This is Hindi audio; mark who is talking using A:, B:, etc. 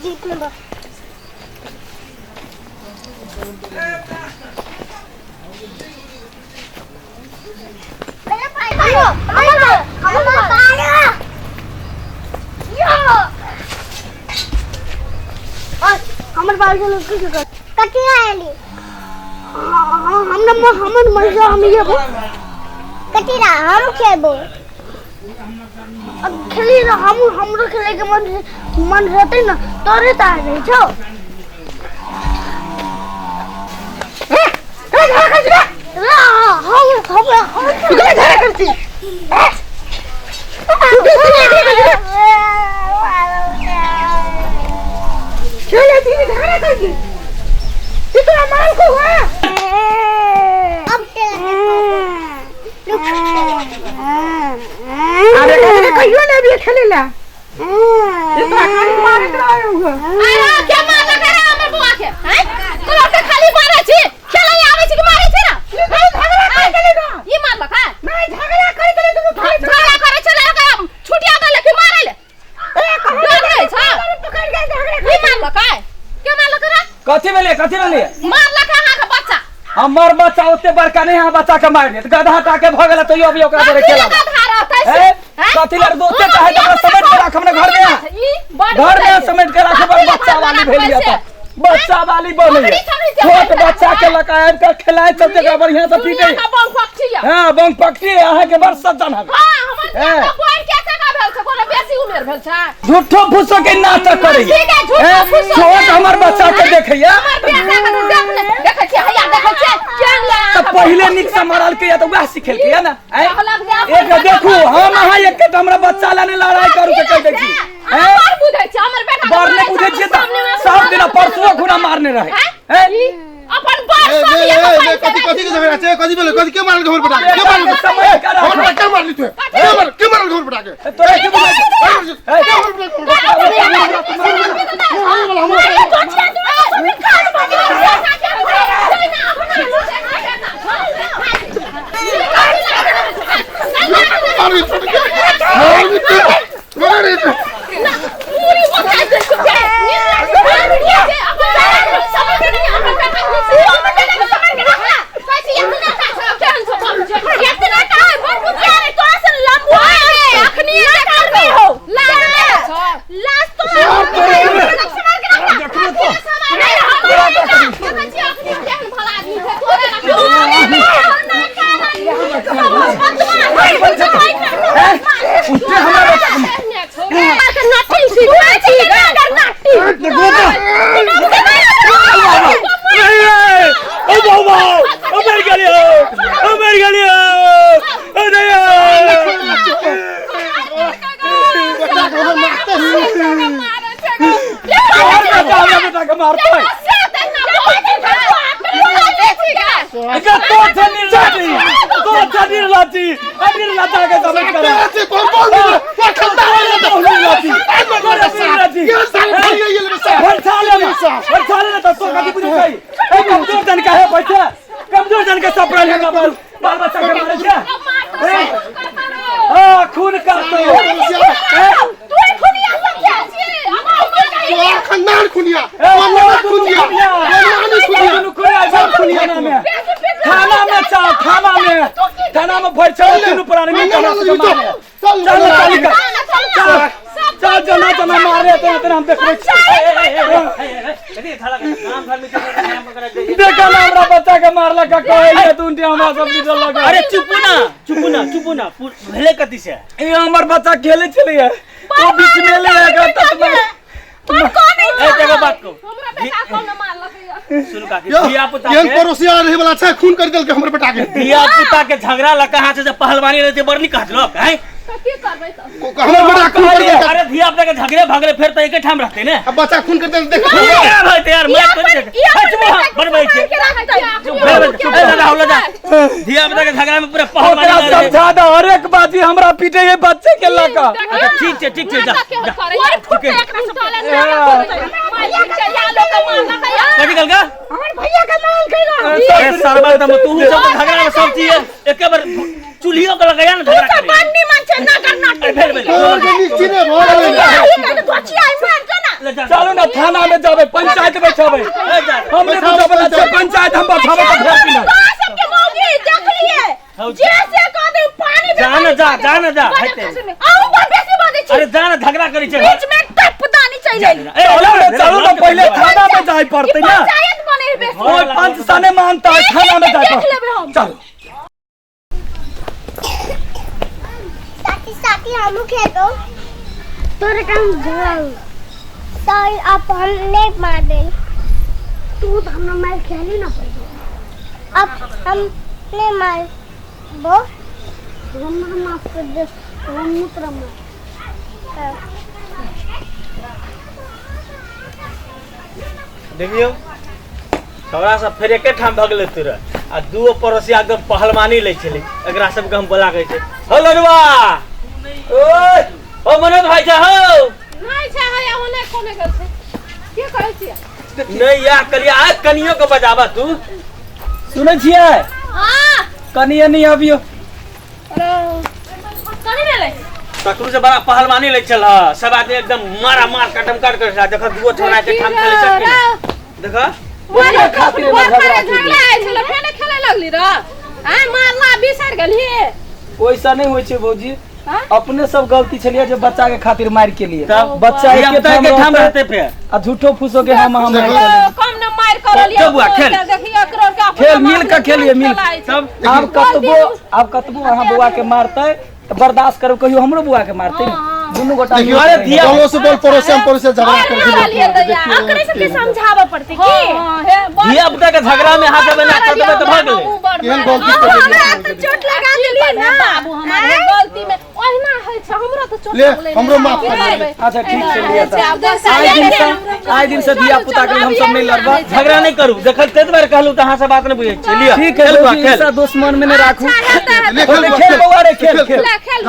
A: जीत में बस हमर बाल के लोग कुछ कर कटिया आली हमर मजा हम ये कटिरा हम खेबो अब खेली ना हमरो खेले के मन रहते ना तोरे ता नहीं छो इतना माल को हुआ अब अरे कहियो ने भी खेलेला इतना खाली मारे रहा होगा
B: अरे क्या मारला करे हमर बुआ के हैं तोरा से खाली मारे छी खेले आवे छी कि मारे छी ना
A: नहीं झगड़ा कर चलेगा
B: ये मारला का
A: नहीं झगड़ा कर चले तो
B: झगड़ा करे चले का छुटिया गले कि मारे ले
A: ए
B: डर गई छ
A: पकड़ के झगड़ा
B: ये मारला का क्या मारला करे
C: कथी भेले
B: मारला का हां का बच्चा
C: हमर बच्चा ओते बड़का नहीं है बच्चा के मार दे गधा टाके भ गेला तो अभी ओकरा देरे खेला कथी लड़ दोते चाहे तो समेट के राख हमने घर में समेट के राख पर बच्चा वाली भेलिया था बच्चा वाली बोले छोट बच्चा के लकायन का खिलाए सब जगह बढ़िया से पीटे हां बंग पकटी आहा के बार सब जान
B: हां हमर कोई कैसे का भेल छ कोनो बेसी उमेर भेल छ
C: झूठो फुसो के नाटक करे छोट हमर बच्चा के देखैया
B: देखे छी हैया देखे छी केन ला
C: तो पहले निक से मारल के या तो वह सिखेल के ना एक देखू हम अहाँ एक के हमरा बच्चा लाने लड़ाई करू के कह दै छी
B: हमर बुझै छी हमर बेटा
C: बारने बुझै छी त सब दिन परसुओ खुना मारने रहे हैं
B: अपन बात
D: कथी के झगड़ा छै कथी बोले कथी के मारल घर पटा के मारल
C: समय कर
D: घर पटा के मारली तू के मारल घर पटा के
C: तोरा के बुझै कमजोर जन के सपना लेना बाल बच्चा के मारे छे हां खून का तो
B: तू खुनिया सब क्या छी
D: तो खानदान खुनिया
C: खुनिया नाम है थाना में भर चल तीन पुराने में चल जना मारे तो हम देख देखा ना हमरा बच्चा के मारला का कहले तू हमरा सब डीजल लगा
E: अरे चुप ना भेले कथि से
C: ए हमर बच्चा खेले चलिए तो बीच में ले आएगा तब मैं
E: जगह बात को
B: हमरा बेटा को न मारला
E: सुन का दिया पुता के
D: पड़ोसिया रहे वाला छै खून कर देल के हमर बेटा के
E: दिया पुता के झगड़ा लगा हाथ से पहलवानी रहते बरनी कहलक हैं
B: की करबै त
D: हमर बेटा खून कर देल
E: अरे दिया अपने के झगड़े भागले फिर तो एके ठाम रहते ने
D: अब बच्चा खून कर देल देख
E: भाई यार मैं तो बनबै छे दिया अपने के झगड़ा में पूरा पहलवानी
C: समझा दो हर एक बात हमरा पीटे ये बच्चे के लगा
E: ठीक है जा निकल का
A: हमर भैया का माल कइला
E: ए सरबा तू सब झगड़ा में सब चीज एके बार चूल्हियों को लगाया ना झगड़ा करे
B: बन्नी मन छे ना करना
D: नीचे रे
C: चलो ना थाना में जाबे, पंचायत में जाबे। हमने तो जब बच्चा पंचायत हम बैठाबे तो घर की नहीं।
B: सबके मौगी देख लिए जैसे कहते पानी
E: जा ना जा हटे
B: आऊ बड़ बेसी बात छी
E: अरे जा ना झगड़ा करी छे
B: बीच में टपदानी चाहिए
C: चलो तो पहले थाना में जाए पड़ते ना।
B: पंचायत बने बेसी
C: कोई पंच साने मानता है, थाना में जाए पड़ते। चलो
A: साथी हम खेलो तोरे काम जाओ तो आप हमने मार दे तू तो हमने मार खेली ना अब हमने मार वो हम माफ कर दे हम मुतरा मार
E: देखियो छौरा सब फेर एके ठाम भगले तुरा आ दुओ पड़ोसी एकदम पहलवानी ले छले एकरा सब के हम बोला कहै छै हो लड़वा ओए ओ मनोज भाई जा हो
B: नहीं छै है ओने कोने गल छै की कहै छी
E: नहीं या कलिया आ कनियो के बजावा तू
C: सुनै छियै
B: हां
C: कनिया नहीं अबियो
B: अरे कनी ने ले
E: तकरू से बड़ा पहलवानी ले चल सब आदमी एकदम मारा मार कटम काट कर देख दुओ छोरा के ठाम खेले छै देख
C: बोले खातिर में झगड़ा
B: झगड़ा आइ छलो फेने खेले लगली र हां मारला बिसर गेली
C: वैसा नहीं होय छै भौजी।
B: हां
C: अपने सब गलती छलिए जो बच्चा के खातिर मार के लिए
E: तब
C: बच्चा
E: ये के ठाम रहते पे
C: आ झूठो फूसो के हम
B: कम न मार कर लिया
E: चल बुआ, खेल।
B: देखिए करोड़ का
C: खेल मिल के खेलिए मिल
E: सब
C: अब कतबो अहाँ बुआ के मारते तो बर्दाश्त करो, कहियो हमरो बुआ के मारते दुनू गोटा
D: देखियो
E: अरे
D: अरे
E: दिया-
D: बोलो से बोल पड़ोसी हम पड़ोसी झगड़ा कर
B: अकरे से समझावा पड़ते की
E: ये अब तक झगड़ा में हाथ देबे ना करबे तो भाग ले
D: केहन गलती कर देलियै
B: हमरा तो चोट लगा देली ना बाबू हमारे गलती में ओहिना है छ हमरा तो चोट
D: ले,
B: लगले
D: हमरो माफ कर दे।
C: अच्छा ठीक से लिया
B: था
C: आज दिन से दिया पुता के लिए हम सब नहीं लड़बा।
E: झगड़ा नहीं करू देखल ते बार कहलू त अहां से बात नहीं बुझै छी लिया
C: ठीक है
E: खेल बुआ,
C: भौजी,
E: खेल
C: ऐसा दुश्मन में नहीं राखू।
B: अच्छा रहता है
D: ले,
C: खेल बउआ रे खेल खेल
B: खेल